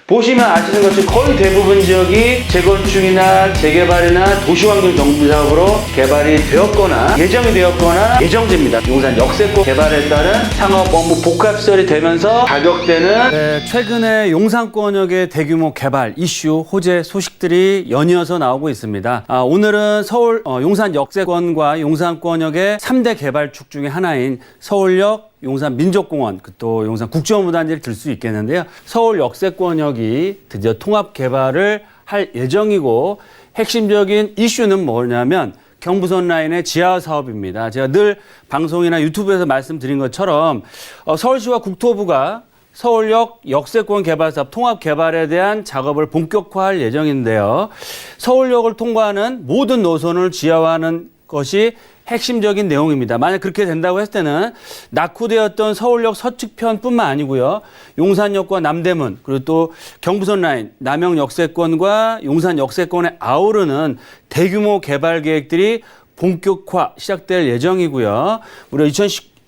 보시면 아시는 것처럼 거의 대부분 지역이 재건축이나 재개발이나 도시환경 정비 사업으로 개발이 되었거나 예정이 되었거나 예정됩니다. 용산 역세권 개발에 따른 상업 업무 복합시설이 되면서 가격대는 네, 최근에 용산권역의 대규모 개발 이슈 호재 소식들이 연이어서 나오고 있습니다. 오늘은 서울 용산 역세권과 용산권역의 3대 개발축 중에 하나인 서울역 용산 민족공원, 또 용산 국제업무단지를 들 수 있겠는데요. 서울 역세권역이 드디어 통합 개발을 할 예정이고 핵심적인 이슈는 뭐냐면 경부선 라인의 지하 사업입니다. 제가 늘 방송이나 유튜브에서 말씀드린 것처럼 서울시와 국토부가 서울역 역세권 개발 사업 통합 개발에 대한 작업을 본격화할 예정인데요. 서울역을 통과하는 모든 노선을 지하화하는 것이 핵심적인 내용입니다. 만약 그렇게 된다고 했을 때는 낙후되었던 서울역 서측편뿐만 아니고요. 용산역과 남대문 그리고 또 경부선 라인 남영 역세권과 용산 역세권에 아우르는 대규모 개발 계획들이 본격화 시작될 예정이고요. 우리가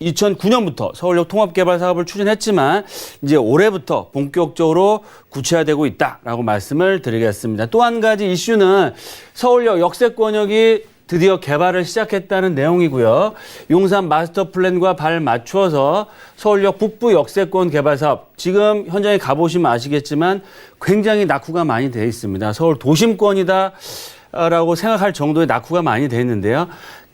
2009년부터 서울역 통합개발 사업을 추진했지만 이제 올해부터 본격적으로 구체화되고 있다라고 말씀을 드리겠습니다. 또 한 가지 이슈는 서울역 역세권역이 드디어 개발을 시작했다는 내용이고요. 용산 마스터 플랜과 발 맞추어서 서울역 북부 역세권 개발 사업, 지금 현장에 가보시면 아시겠지만 굉장히 낙후가 많이 되어 있습니다. 서울 도심권이다라고 생각할 정도의 낙후가 많이 되어 있는데요.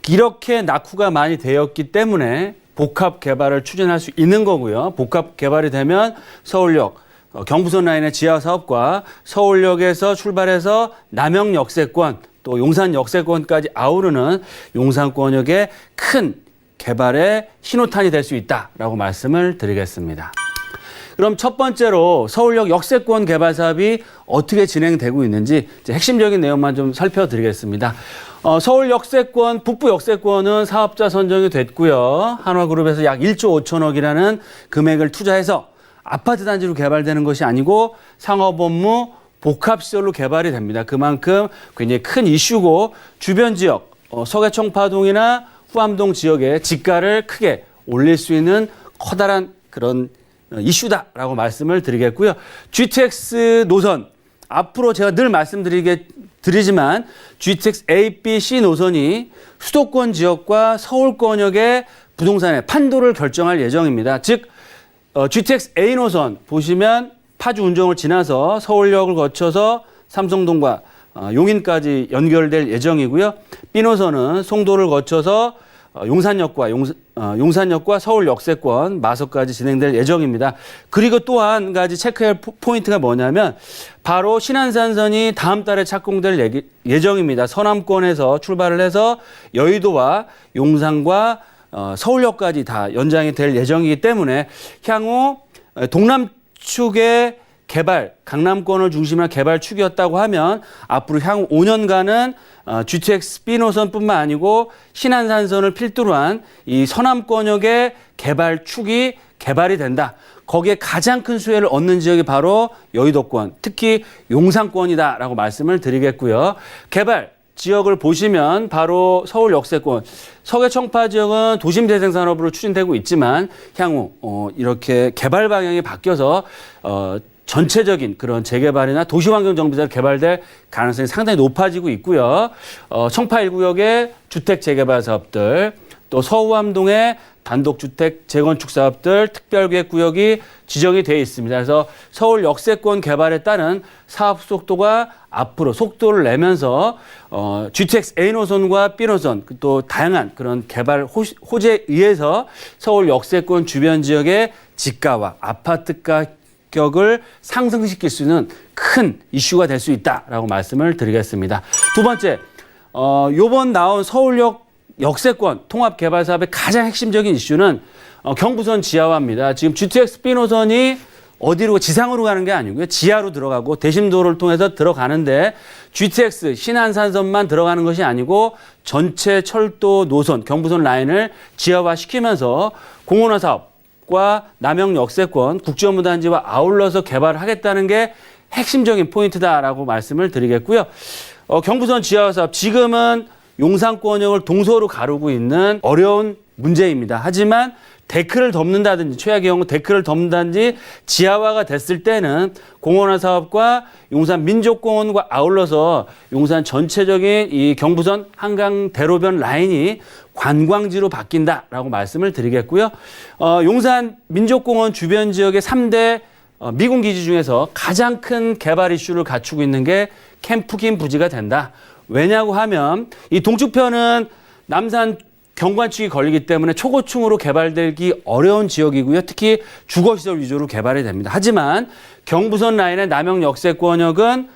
이렇게 낙후가 많이 되었기 때문에 복합 개발을 추진할 수 있는 거고요. 복합 개발이 되면 서울역 경부선 라인의 지하 사업과 서울역에서 출발해서 남영 역세권 또 용산 역세권까지 아우르는 용산권역의 큰 개발의 신호탄이 될 수 있다라고 말씀을 드리겠습니다. 그럼 첫 번째로 서울역 역세권 개발 사업이 어떻게 진행되고 있는지 핵심적인 내용만 좀 살펴드리겠습니다. 서울 역세권, 북부 역세권은 사업자 선정이 됐고요. 한화그룹에서 약 1조 5천억이라는 금액을 투자해서 아파트 단지로 개발되는 것이 아니고 상업 업무 복합시설로 개발이 됩니다. 그만큼 굉장히 큰 이슈고 주변 지역, 서계청파동이나 후암동 지역의 지가를 크게 올릴 수 있는 커다란 그런 이슈다라고 말씀을 드리겠고요. GTX 노선, 앞으로 제가 늘 말씀드리지만 GTX A, B, C 노선이 수도권 지역과 서울권역의 부동산의 판도를 결정할 예정입니다. 즉 GTX A 노선 보시면 파주 운정을 지나서 서울역을 거쳐서 삼성동과 용인까지 연결될 예정이고요. B 노선은 송도를 거쳐서 용산역과 서울 역세권 마서까지 진행될 예정입니다. 그리고 또 한 가지 체크할 포인트가 뭐냐면 바로 신안산선이 다음 달에 착공될 예정입니다. 서남권에서 출발을 해서 여의도와 용산과 서울역까지 다 연장이 될 예정이기 때문에 향후 동남축의 개발, 강남권을 중심으로 개발 축이었다고 하면 앞으로 향후 5년간은 GTX B 노선뿐만 아니고 신안산선을 필두로 한 이 서남권역의 개발 축이 개발이 된다. 거기에 가장 큰 수혜를 얻는 지역이 바로 여의도권, 특히 용산권이다라고 말씀을 드리겠고요. 개발 지역을 보시면 바로 서울 역세권, 서계청파 지역은 도심 대생산업으로 추진되고 있지만 향후 이렇게 개발 방향이 바뀌어서 전체적인 그런 재개발이나 도시환경정비사로 개발될 가능성이 상당히 높아지고 있고요. 청파 1구역의 주택 재개발 사업들, 또 서우암동의 단독주택 재건축 사업들 특별계획구역이 지정이 되어 있습니다. 그래서 서울 역세권 개발에 따른 사업 속도가 앞으로 속도를 내면서 GTX A 노선과 B 노선 또 다양한 그런 개발 호재에 의해서 서울 역세권 주변 지역의 지가와 아파트 가격을 상승시킬 수 있는 큰 이슈가 될 수 있다라고 말씀을 드리겠습니다. 두 번째, 요번 나온 서울역 역세권 통합 개발 사업의 가장 핵심적인 이슈는 경부선 지하화입니다. 지금 GTX B 노선이 어디로 지상으로 가는 게 아니고요. 지하로 들어가고 대심도로를 통해서 들어가는데 GTX 신안산선만 들어가는 것이 아니고 전체 철도 노선 경부선 라인을 지하화시키면서 공원화 사업과 남영 역세권 국제업무단지와 아울러서 개발을 하겠다는 게 핵심적인 포인트다라고 말씀을 드리겠고요. 경부선 지하화 사업 지금은 용산권역을 동서로 가르고 있는 어려운 문제입니다. 하지만 데크를 덮는다든지 최악의 경우 데크를 덮는다든지 지하화가 됐을 때는 공원화 사업과 용산 민족공원과 아울러서 용산 전체적인 이 경부선 한강 대로변 라인이 관광지로 바뀐다라고 말씀을 드리겠고요. 용산 민족공원 주변 지역의 3대 미군 기지 중에서 가장 큰 개발 이슈를 갖추고 있는 게 캠프긴 부지가 된다. 왜냐고 하면 이 동쪽편은 남산 경관축이 걸리기 때문에 초고층으로 개발되기 어려운 지역이고요. 특히 주거시설 위주로 개발이 됩니다. 하지만 경부선 라인의 남영 역세권역은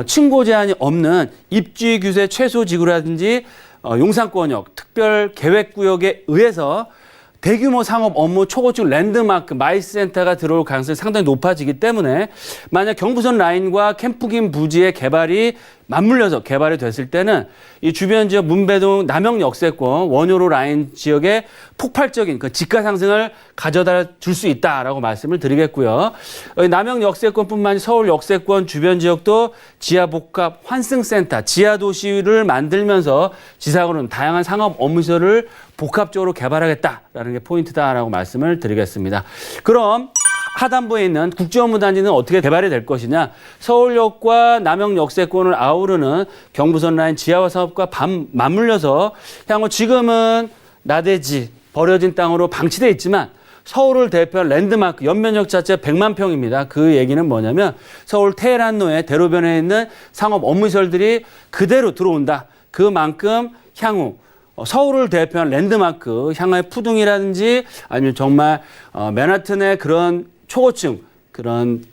층고 제한이 없는 입지 규제 최소 지구라든지 용산권역 특별계획구역에 의해서 대규모 상업 업무 초고층 랜드마크 마이센터가 들어올 가능성이 상당히 높아지기 때문에 만약 경부선 라인과 캠프긴 부지의 개발이 맞물려서 개발이 됐을 때는 이 주변 지역 문배동 남영 역세권 원효로 라인 지역에 폭발적인 그 지가 상승을 가져다 줄 수 있다라고 말씀을 드리겠고요. 남영 역세권뿐만 아니라 서울 역세권 주변 지역도 지하 복합 환승센터, 지하 도시를 만들면서 지상으로는 다양한 상업 업무시설을 복합적으로 개발하겠다라는 게 포인트다라고 말씀을 드리겠습니다. 그럼 하단부에 있는 국제업무단지는 어떻게 개발이 될 것이냐. 서울역과 남영 역세권을 아우르는 경부선 라인 지하화 사업과 맞물려서 향후 지금은 나대지 버려진 땅으로 방치되어 있지만 서울을 대표한 랜드마크 연면적 자체 100만 평입니다. 그 얘기는 뭐냐면 서울 테헤란로의 대로변에 있는 상업 업무시설들이 그대로 들어온다. 그만큼 향후 서울을 대표한 랜드마크, 향후의 푸둥이라든지 아니면 정말 맨하튼의 그런 초고층, 그런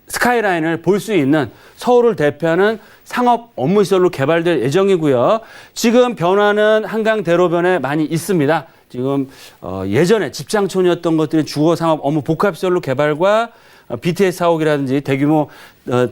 스카이라인을 볼 수 있는 서울을 대표하는 상업 업무시설로 개발될 예정이고요. 지금 변화는 한강 대로변에 많이 있습니다. 지금 예전에 집장촌이었던 것들이 주거 상업 업무 복합시설로 개발과 BTS 사옥이라든지 대규모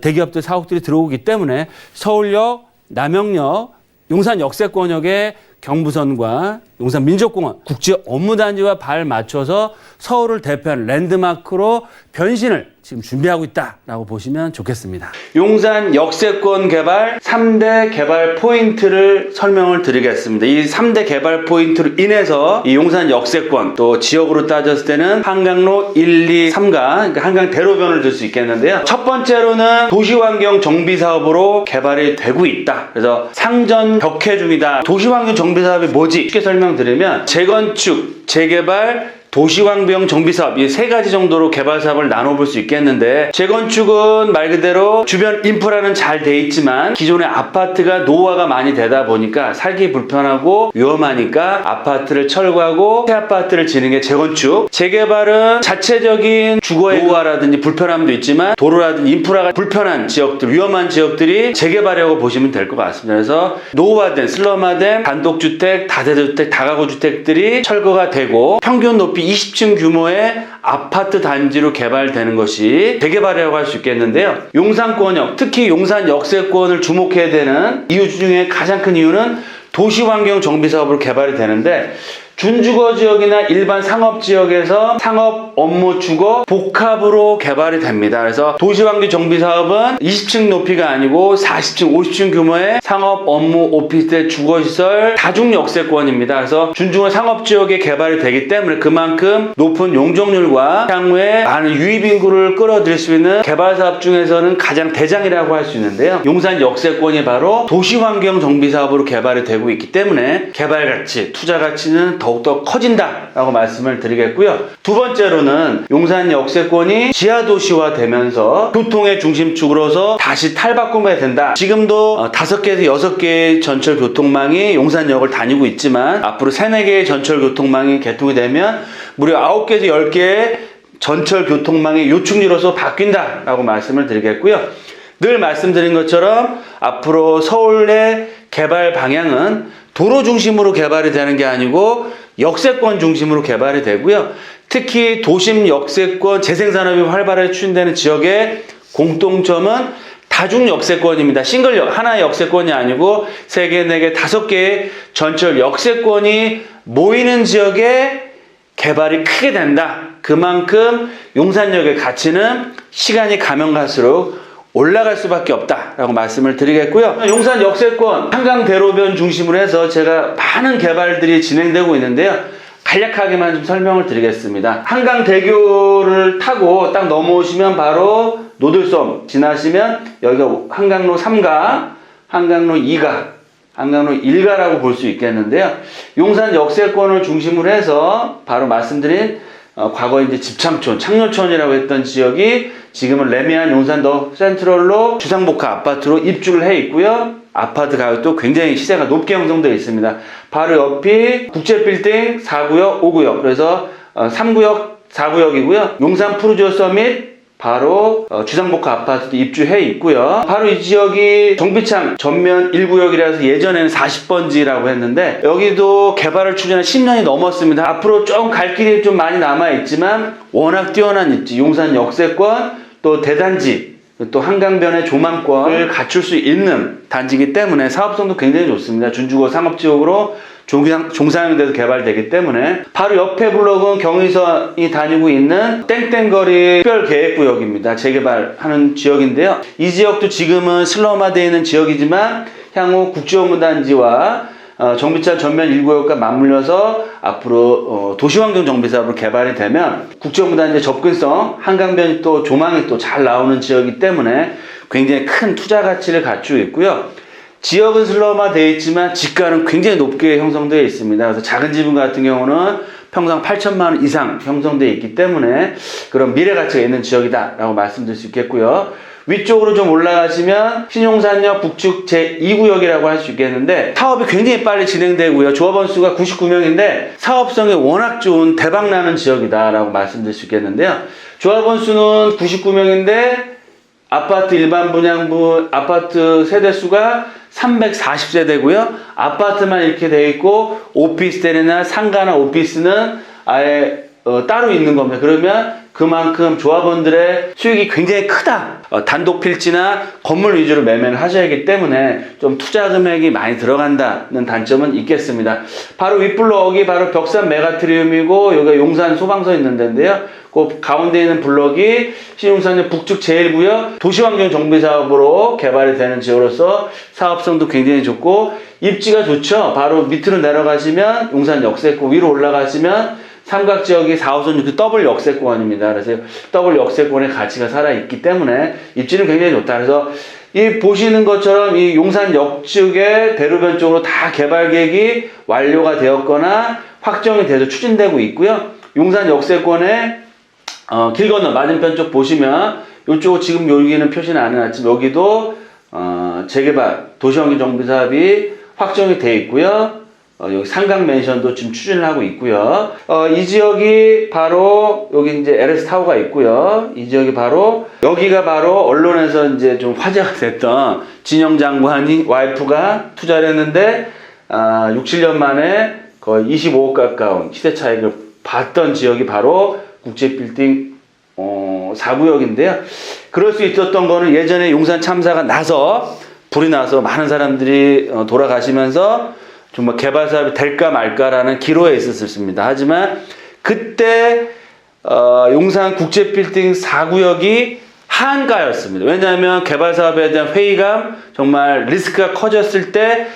대기업들 사옥들이 들어오기 때문에 서울역, 남영역, 용산 역세권역의 경부선과 용산 민족공원 국제 업무단지와 발 맞춰서 서울을 대표하는 랜드마크로 변신을 지금 준비하고 있다라고 보시면 좋겠습니다. 용산 역세권 개발 3대 개발 포인트를 설명을 드리겠습니다. 이 3대 개발 포인트로 인해서 이 용산 역세권 또 지역으로 따졌을 때는 한강로 1, 2, 3가 그러니까 한강 대로변을 들 수 있겠는데요. 첫 번째로는 도시환경 정비 사업으로 개발이 되고 있다. 그래서 상전 벽해 중이다. 도시환경 정비 사업이 뭐지? 쉽게 설명드리면 재건축, 재개발, 도시환경 정비사업 이 세 가지 정도로 개발 사업을 나눠볼 수 있겠는데 재건축은 말 그대로 주변 인프라는 잘 돼 있지만 기존의 아파트가 노후화가 많이 되다 보니까 살기 불편하고 위험하니까 아파트를 철거하고 새 아파트를 지는 게 재건축. 재개발은 자체적인 주거의 노후화라든지 불편함도 있지만 도로라든지 인프라가 불편한 지역들, 위험한 지역들이 재개발이라고 보시면 될 것 같습니다. 그래서 노후화된, 슬럼화된 단독주택, 다세대주택, 다가구주택들이 철거가 되고 평균 높이 20층 규모의 아파트 단지로 개발되는 것이 재개발이라고 할 수 있겠는데요. 용산권역, 특히 용산 역세권을 주목해야 되는 이유 중에 가장 큰 이유는 도시환경 정비사업으로 개발이 되는데 준주거지역이나 일반 상업지역에서 상업, 업무, 주거 복합으로 개발이 됩니다. 그래서 도시환경 정비사업은 20층 높이가 아니고 40층, 50층 규모의 상업, 업무, 오피스텔, 주거시설 다중역세권입니다. 그래서 준중거 상업지역에 개발이 되기 때문에 그만큼 높은 용적률과 향후에 많은 유입인구를 끌어들일 수 있는 개발사업 중에서는 가장 대장이라고 할 수 있는데요. 용산 역세권이 바로 도시환경 정비사업으로 개발이 되고 있기 때문에 개발가치, 투자가치는 더욱더 커진다라고 말씀을 드리겠고요. 두 번째로는 용산 역세권이 지하도시화 되면서 교통의 중심축으로서 다시 탈바꿈해야 된다. 지금도 5개에서 6개의 전철 교통망이 용산역을 다니고 있지만 앞으로 3, 4개의 전철 교통망이 개통이 되면 무려 9개에서 10개의 전철 교통망의 요충지로서 바뀐다라고 말씀을 드리겠고요. 늘 말씀드린 것처럼 앞으로 서울의 개발 방향은 도로 중심으로 개발이 되는 게 아니고 역세권 중심으로 개발이 되고요. 특히 도심 역세권 재생산업이 활발하게 추진되는 지역의 공통점은 다중 역세권입니다. 싱글역, 하나의 역세권이 아니고 3개, 4개, 5개의 전철 역세권이 모이는 지역에 개발이 크게 된다. 그만큼 용산역의 가치는 시간이 가면 갈수록 올라갈 수밖에 없다라고 말씀을 드리겠고요. 용산 역세권 한강 대로변 중심으로 해서 제가 많은 개발들이 진행되고 있는데요. 간략하게만 좀 설명을 드리겠습니다. 한강대교를 타고 딱 넘어오시면 바로 노들섬 지나시면 여기가 한강로 3가, 한강로 2가, 한강로 1가라고 볼 수 있겠는데요. 용산 역세권을 중심으로 해서 바로 말씀드린 과거 이제 집창촌, 창녀촌이라고 했던 지역이 지금은 레미안 용산 더 센트럴로 주상복합 아파트로 입주를 해 있고요. 아파트 가격도 굉장히 시세가 높게 형성되어 있습니다. 바로 옆이 국제빌딩 4구역, 5구역, 그래서 3구역, 4구역이고요. 용산 푸르지오 서밋 바로 주상복합 아파트도 입주해 있고요. 바로 이 지역이 정비창 전면 1구역이라서 예전에는 40번지라고 했는데 여기도 개발을 추진한 10년이 넘었습니다. 앞으로 좀 갈 길이 좀 많이 남아 있지만 워낙 뛰어난 입지, 용산 역세권, 또 대단지, 또 한강변의 조망권을 갖출 수 있는 단지이기 때문에 사업성도 굉장히 좋습니다. 준주거 상업지역으로 종상형돼서 개발되기 때문에 바로 옆에 블록은 경의선이 다니고 있는 땡땡거리 특별계획구역입니다. 재개발하는 지역인데요. 이 지역도 지금은 슬럼화되어 있는 지역이지만 향후 국제원문단지와 정비차 전면 1구역과 맞물려서 앞으로 도시환경 정비사업으로 개발이 되면 국제원문단지의 접근성, 한강변이 또 조망이 또 잘 나오는 지역이기 때문에 굉장히 큰 투자 가치를 갖추고 있고요. 지역은 슬럼화되어 있지만 지가는 굉장히 높게 형성되어 있습니다. 그래서 작은 지분 같은 경우는 평당 8천만 원 이상 형성되어 있기 때문에 그런 미래 가치가 있는 지역이다라고 말씀드릴 수 있겠고요. 위쪽으로 좀 올라가시면 신용산역 북측 제2구역이라고 할 수 있겠는데 사업이 굉장히 빨리 진행되고요. 조합원 수가 99명인데 사업성이 워낙 좋은 대박나는 지역이다라고 말씀드릴 수 있겠는데요. 조합원 수는 99명인데 아파트 일반 분양분 아파트 세대수가 340세대고요. 아파트만 이렇게 되어 있고 오피스텔이나 상가나 오피스는 아예 따로 있는 겁니다. 그러면 그만큼 조합원들의 수익이 굉장히 크다. 단독 필지나 건물 위주로 매매를 하셔야 하기 때문에 좀 투자 금액이 많이 들어간다는 단점은 있겠습니다. 바로 윗블럭이 바로 벽산 메가트리움이고 여기가 용산 소방서 있는 데인데요. 그 가운데 있는 블럭이 신용산역 북측 제1구역 도시환경 정비사업으로 개발이 되는 지역으로서 사업성도 굉장히 좋고 입지가 좋죠. 바로 밑으로 내려가시면 용산 역세권, 위로 올라가시면 삼각지역이 4호선 6기 더블 역세권입니다. 그래서 더블 역세권의 가치가 살아있기 때문에 입지는 굉장히 좋다. 그래서 이 보시는 것처럼 이 용산 역측의 대로변 쪽으로 다 개발 계획이 완료가 되었거나 확정이 돼서 추진되고 있고요. 용산 역세권의 길 건너 맞은편 쪽 보시면 이쪽 지금 여기는 표시는 안 해놨지만 여기도 재개발 도시환경 정비사업이 확정이 돼 있고요. 여기 상강 맨션도 지금 추진을 하고 있고요. 이 지역이 바로 여기 이제 LS 타워가 있고요. 이 지역이 바로 여기가 바로 언론에서 이제 좀 화제가 됐던 진영 장관이 와이프가 투자를 했는데 6, 7년 만에 거의 25억 가까운 시세 차익을 봤던 지역이 바로 국제빌딩 4구역인데요. 그럴 수 있었던 거는 예전에 용산 참사가 나서 불이 나서 많은 사람들이 돌아가시면서 정말 개발 사업이 될까 말까라는 기로에 있었습니다. 하지만 그때 용산 국제빌딩 4구역이 한가였습니다. 왜냐하면 개발 사업에 대한 회의감, 정말 리스크가 커졌을 때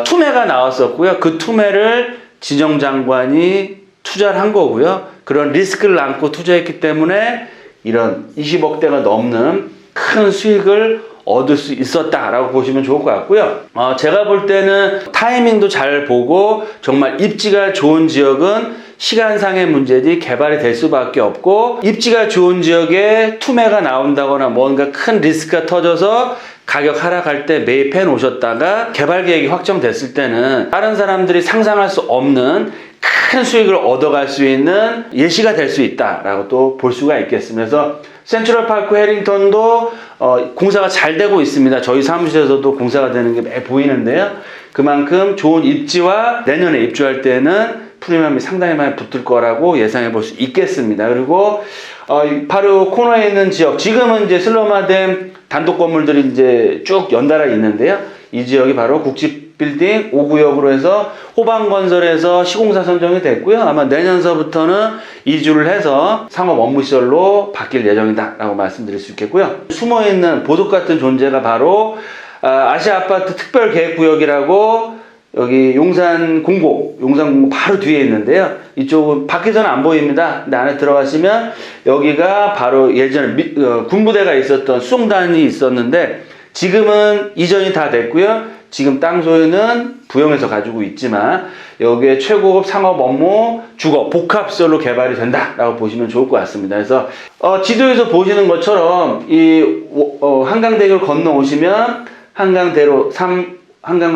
투매가 나왔었고요. 그 투매를 진영 장관이 투자를 한 거고요. 그런 리스크를 안고 투자했기 때문에 이런 20억대가 넘는 큰 수익을 얻을 수 있었다라고 보시면 좋을 것 같고요. 제가 볼 때는 타이밍도 잘 보고 정말 입지가 좋은 지역은 시간상의 문제지 개발이 될 수밖에 없고 입지가 좋은 지역에 투매가 나온다거나 뭔가 큰 리스크가 터져서 가격 하락할 때 매입해 놓으셨다가 개발 계획이 확정됐을 때는 다른 사람들이 상상할 수 없는 큰 수익을 얻어갈 수 있는 예시가 될 수 있다라고 또 볼 수가 있겠습니다. 그래서 센트럴파크 해링턴도 공사가 잘 되고 있습니다. 저희 사무실에서도 공사가 되는 게 매일 보이는데요. 그만큼 좋은 입지와 내년에 입주할 때는 프리미엄이 상당히 많이 붙을 거라고 예상해 볼 수 있겠습니다. 그리고 바로 코너에 있는 지역, 지금은 이제 슬럼화된 단독 건물들이 이제 쭉 연달아 있는데요. 이 지역이 바로 국제빌딩 5구역으로 해서 호방건설에서 시공사 선정이 됐고요. 아마 내년서부터는 이주를 해서 상업 업무시설로 바뀔 예정이다 라고 말씀드릴 수 있겠고요. 숨어있는 보석 같은 존재가 바로 아시아아파트 특별계획구역이라고 여기 용산 공고 바로 뒤에 있는데요. 이쪽은 밖에서는 안 보입니다. 근데 안에 들어가시면 여기가 바로 예전에 군부대가 있었던 수송단이 있었는데 지금은 이전이 다 됐고요. 지금 땅 소유는 부영에서 가지고 있지만 여기에 최고급 상업 업무, 주거, 복합시설로 개발이 된다라고 보시면 좋을 것 같습니다. 그래서 지도에서 보시는 것처럼 이 한강대교를 건너오시면 한강로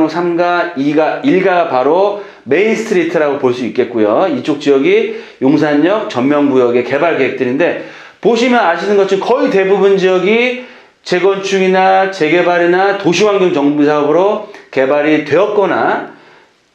3가 2가 1가 바로 메인 스트리트라고 볼 수 있겠고요. 이쪽 지역이 용산역 전면구역의 개발 계획들인데 보시면 아시는 것처럼 거의 대부분 지역이 재건축이나 재개발이나 도시환경 정비 사업으로 개발이 되었거나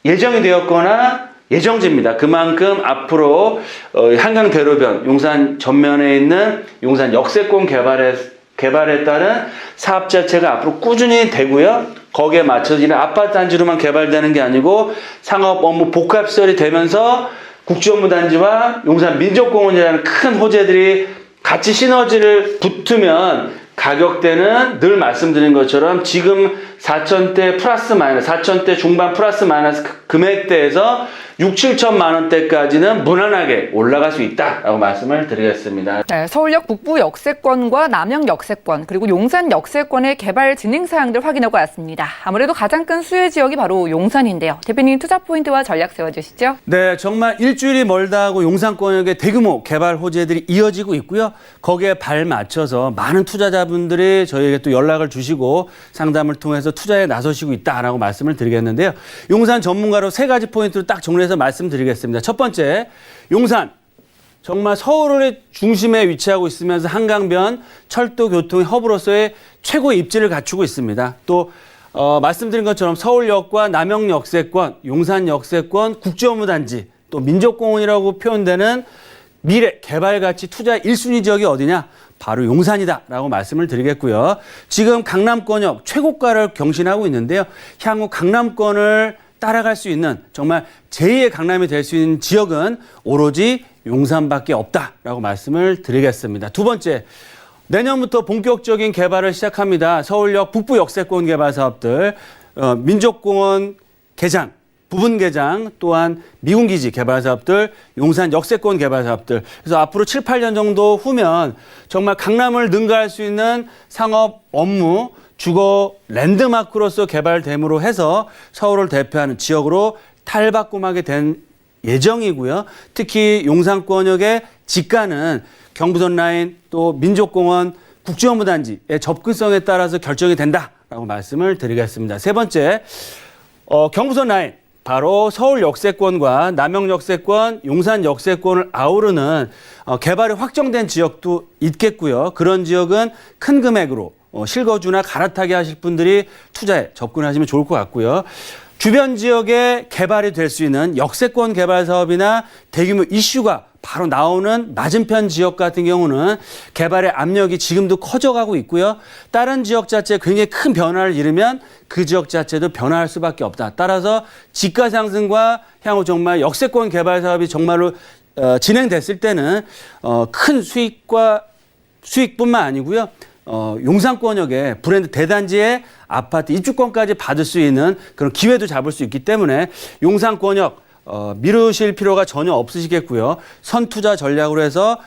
예정이 되었거나 예정지입니다. 그만큼 앞으로 한강대로변 용산 전면에 있는 용산 역세권 개발에 따른 사업 자체가 앞으로 꾸준히 되고요. 거기에 맞춰지는 아파트 단지로만 개발되는 게 아니고 상업 업무 복합시설이 되면서 국제업무단지와 용산 민족공원이라는 큰 호재들이 같이 시너지를 붙으면 가격대는 늘 말씀드린 것처럼 지금 4천대 플러스 마이너스 4천대 중반 플러스 마이너스 금액대에서 6, 7천만 원대까지는 무난하게 올라갈 수 있다라고 말씀을 드리겠습니다. 네, 서울역 북부 역세권과 남영 역세권 그리고 용산 역세권의 개발 진행 사항들 확인하고 왔습니다. 아무래도 가장 큰 수혜 지역이 바로 용산인데요. 대표님 투자 포인트와 전략 세워주시죠. 네, 정말 일주일이 멀다 하고 용산권역의 대규모 개발 호재들이 이어지고 있고요. 거기에 발맞춰서 많은 투자자분들이 저희에게 또 연락을 주시고 상담을 통해서 투자에 나서시고 있다라고 말씀을 드리겠는데요. 용산 전문가로 3가지 포인트로 딱 정리해서 말씀드리겠습니다. 첫 번째, 용산. 정말 서울의 중심에 위치하고 있으면서 한강변 철도 교통의 허브로서의 최고의 입지를 갖추고 있습니다. 또 말씀드린 것처럼 서울역과 남영 역세권, 용산 역세권, 국제업무단지, 또 민족공원이라고 표현되는 미래 개발 가치 투자 1순위 지역이 어디냐? 바로 용산이다라고 말씀을 드리겠고요. 지금 강남권역 최고가를 경신하고 있는데요. 향후 강남권을 따라갈 수 있는 정말 제2의 강남이 될 수 있는 지역은 오로지 용산밖에 없다라고 말씀을 드리겠습니다. 두 번째, 내년부터 본격적인 개발을 시작합니다. 서울역 북부 역세권 개발 사업들, 민족공원 개장, 부분 개장, 또한 미군기지 개발 사업들, 용산 역세권 개발 사업들. 그래서 앞으로 7, 8년 정도 후면 정말 강남을 능가할 수 있는 상업 업무, 주거 랜드마크로서 개발됨으로 해서 서울을 대표하는 지역으로 탈바꿈하게 된 예정이고요. 특히 용산권역의 직가는 경부선 라인 또 민족공원 국제업무단지의 접근성에 따라서 결정이 된다라고 말씀을 드리겠습니다. 세 번째, 경부선 라인. 바로 서울 역세권과 남영 역세권, 용산 역세권을 아우르는 개발이 확정된 지역도 있겠고요. 그런 지역은 큰 금액으로 실거주나 갈아타기 하실 분들이 투자에 접근하시면 좋을 것 같고요. 주변 지역에 개발이 될 수 있는 역세권 개발 사업이나 대규모 이슈가 바로 나오는 맞은편 지역 같은 경우는 개발의 압력이 지금도 커져가고 있고요. 다른 지역 자체에 굉장히 큰 변화를 이루면 그 지역 자체도 변화할 수밖에 없다. 따라서 지가 상승과 향후 정말 역세권 개발 사업이 정말로 진행됐을 때는 큰 수익뿐만 아니고요. 용산권역의 브랜드 대단지의 아파트 입주권까지 받을 수 있는 그런 기회도 잡을 수 있기 때문에 용산권역 미루실 필요가 전혀 없으시겠고요. 선투자 전략으로 해서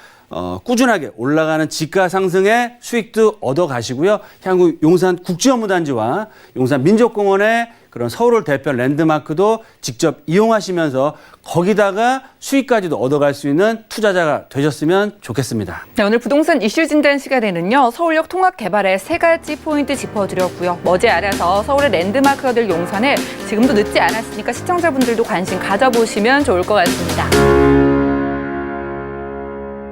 꾸준하게 올라가는 지가 상승의 수익도 얻어가시고요. 향후 용산 국제업무단지와 용산 민족공원의 그런 서울을 대표한 랜드마크도 직접 이용하시면서 거기다가 수익까지도 얻어갈 수 있는 투자자가 되셨으면 좋겠습니다. 네, 오늘 부동산 이슈 진단 시간에는요. 서울역 통합 개발의 3가지 포인트 짚어드렸고요. 머지않아서 서울의 랜드마크가 될 용산에 지금도 늦지 않았으니까 시청자분들도 관심 가져보시면 좋을 것 같습니다.